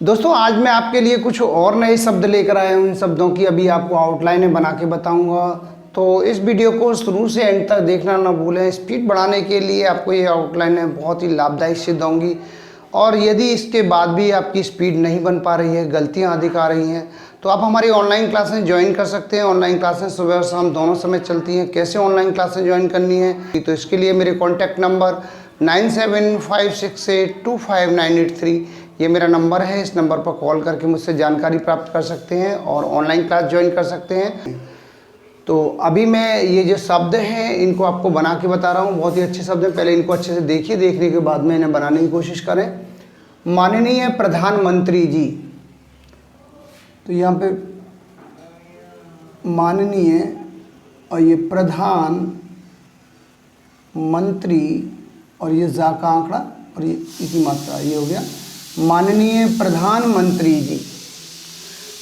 दोस्तों आज मैं आपके लिए कुछ और नए शब्द लेकर आया हूँ। इन शब्दों की अभी आपको आउटलाइनें बना के बताऊँगा, तो इस वीडियो को शुरू से एंड तक देखना ना भूलें। स्पीड बढ़ाने के लिए आपको ये आउटलाइनें बहुत ही लाभदायक सिद्ध होंगी। और यदि इसके बाद भी आपकी स्पीड नहीं बन पा रही है, गलतियाँ अधिक आ रही हैं, तो आप हमारी ऑनलाइन क्लासें ज्वाइन कर सकते हैं। ऑनलाइन क्लासें सुबह और शाम दोनों समय चलती हैं। कैसे ऑनलाइन क्लासें ज्वाइन करनी है, तो इसके लिए मेरे कॉन्टैक्ट नंबर 9756825983 ये मेरा नंबर है। इस नंबर पर कॉल करके मुझसे जानकारी प्राप्त कर सकते हैं और ऑनलाइन क्लास ज्वाइन कर सकते हैं। तो अभी मैं ये जो शब्द हैं इनको आपको बना के बता रहा हूँ। बहुत ही अच्छे शब्द हैं, पहले इनको अच्छे से देखिए, देखने के बाद में इन्हें बनाने की कोशिश करें। माननीय प्रधानमंत्री जी, तो यहाँ पे माननीय और ये प्रधान मंत्री और ये जा का आंकड़ा और ये की मात्रा, ये हो गया माननीय प्रधानमंत्री जी।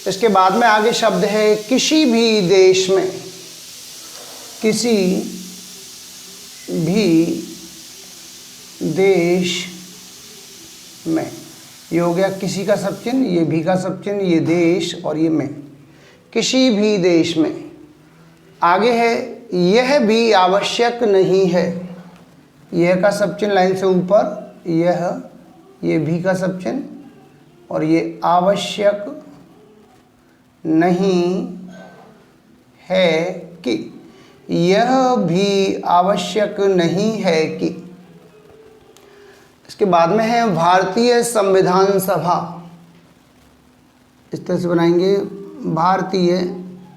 इसके बाद में आगे शब्द है किसी भी देश में, किसी भी देश में, ये हो गया किसी का सब चिन्ह, ये भी का सब चिन्ह, ये देश और ये में, किसी भी देश में। आगे है यह भी आवश्यक नहीं है, यह का सब चिन्ह लाइन से ऊपर, यह, ये भी का सब चिन्ह और ये आवश्यक नहीं है कि, यह भी आवश्यक नहीं है कि। इसके बाद में है भारतीय संविधान सभा, इस तरह से बनाएंगे भारतीय,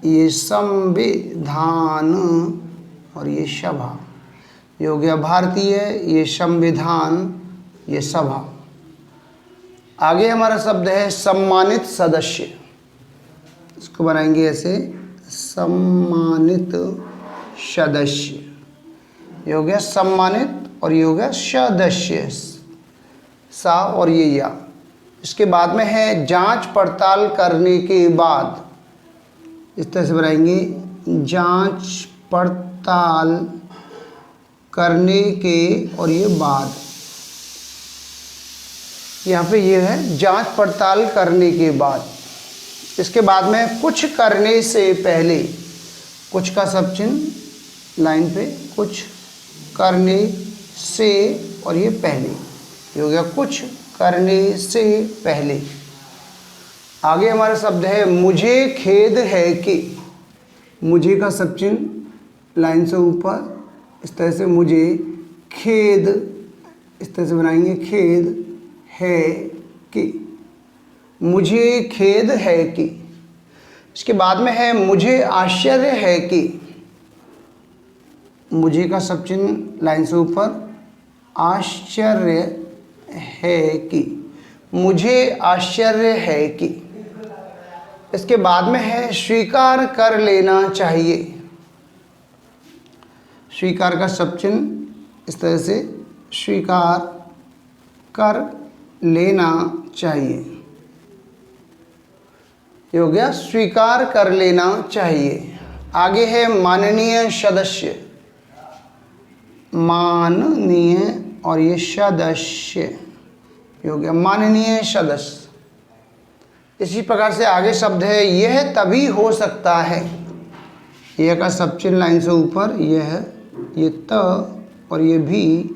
ये संविधान और ये सभा, ये हो गया भारतीय, ये संविधान, ये सभा। आगे हमारा शब्द है सम्मानित सदस्य, इसको बनाएंगे ऐसे सम्मानित सदस्य, ये हो गया सम्मानित और ये हो गया सदस्य, सा और ये या। इसके बाद में है जांच पड़ताल करने के बाद, इस तरह से बनाएंगे जांच पड़ताल करने के और ये बाद, यहाँ पे ये है जांच पड़ताल करने के बाद। इसके बाद में कुछ करने से पहले, कुछ का सब चिन्ह लाइन पे, कुछ करने से और ये पहले, ये हो गया कुछ करने से पहले। आगे हमारा शब्द है मुझे खेद है कि, मुझे का सब चिन्ह लाइन से ऊपर, इस तरह से मुझे खेद, इस तरह से बनाएंगे खेद है कि, मुझे खेद है कि। इसके बाद में है मुझे आश्चर्य है कि, मुझे का सब चिन्ह लाइन से ऊपर, आश्चर्य है कि, मुझे आश्चर्य है कि। इसके बाद में है स्वीकार कर लेना चाहिए, स्वीकार का सब चिन्ह इस तरह से, स्वीकार कर लेना चाहिए, ये हो गया स्वीकार कर लेना चाहिए। आगे है माननीय सदस्य, माननीय और ये सदस्य, ये हो गया माननीय सदस्य। इसी प्रकार से आगे शब्द है यह तभी हो सकता है, यह का सब चिन्ह लाइन से ऊपर, यह, ये त और ये भी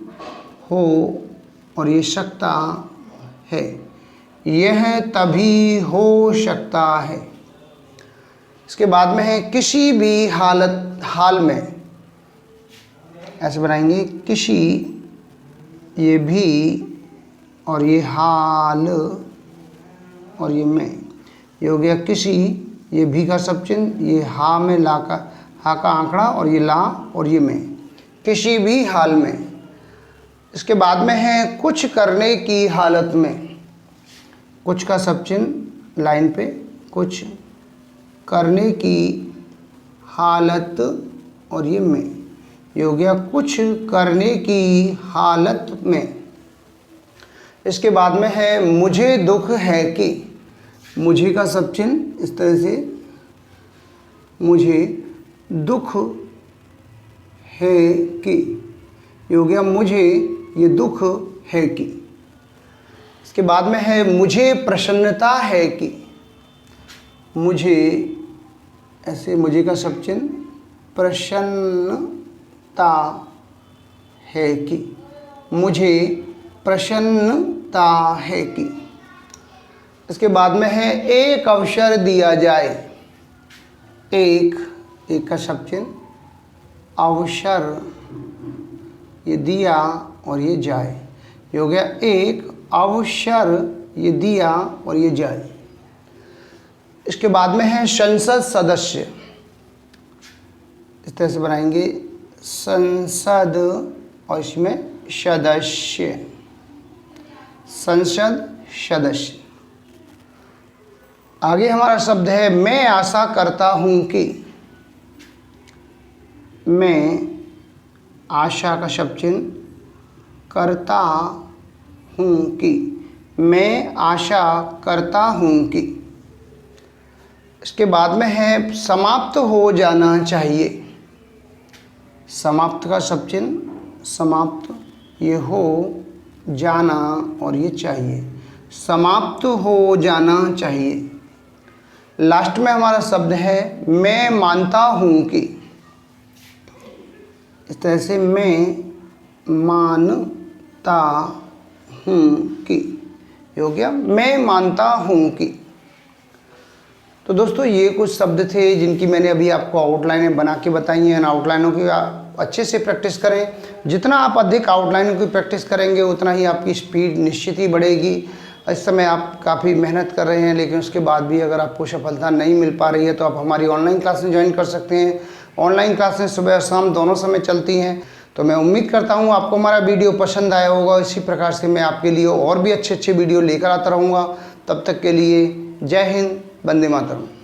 हो और ये सकता है, यह तभी हो सकता है। इसके बाद में है किसी भी हाल में, ऐसे बनाएंगे किसी, ये भी और ये हाल और ये में, ये हो गया किसी, ये भी का सब चिन्ह, ये हा में ला का, हा का आंकड़ा और ये ला और ये में, किसी भी हाल में। इसके बाद में है कुछ करने की हालत में, कुछ का सब चिन्ह लाइन पे, कुछ करने की हालत और ये में, ये हो गया कुछ करने की हालत में। इसके बाद में है मुझे दुख है कि, मुझे का सब चिन्ह इस तरह से, मुझे दुख है कि, ये हो गया मुझे ये दुख है कि। इसके बाद में है मुझे प्रसन्नता है कि, मुझे ऐसे मुझे का सब चिन्ह, प्रसन्नता है कि, मुझे प्रसन्नता है कि। इसके बाद में है एक अवसर दिया जाए, एक का सब चिन्ह, अवसर, ये दिया और ये जाए, ये हो गया एक अवसर, ये दिया और ये जाए। इसके बाद में है संसद सदस्य, इस तरह से बनाएंगे संसद और इसमें सदस्य, संसद सदस्य। आगे हमारा शब्द है मैं आशा करता हूँ कि, मैं आशा का शब्द चिन्ह, करता हूँ कि, मैं आशा करता हूँ कि। इसके बाद में है समाप्त हो जाना चाहिए, समाप्त का शब्द चिन्ह, समाप्त, ये हो जाना और ये चाहिए, समाप्त हो जाना चाहिए। लास्ट में हमारा शब्द है मैं मानता हूँ कि, इस तरह से मैं मानता हूँ कि, ये हो गया मैं मानता हूँ कि। तो दोस्तों ये कुछ शब्द थे जिनकी मैंने अभी आपको आउटलाइनें बना के बताई हैं। आउटलाइनों की आप अच्छे से प्रैक्टिस करें। जितना आप अधिक आउटलाइनों की प्रैक्टिस करेंगे उतना ही आपकी स्पीड निश्चित ही बढ़ेगी। इस समय आप काफ़ी मेहनत कर रहे हैं, लेकिन उसके बाद भी अगर आपको सफलता नहीं मिल पा रही है तो आप हमारी ऑनलाइन क्लासें ज्वाइन कर सकते हैं। ऑनलाइन क्लासें सुबह और शाम दोनों समय चलती हैं। तो मैं उम्मीद करता हूँ आपको हमारा वीडियो पसंद आया होगा। इसी प्रकार से मैं आपके लिए और भी अच्छे वीडियो लेकर आता रहूँगा। तब तक के लिए जय हिंद, वंदे मातरम।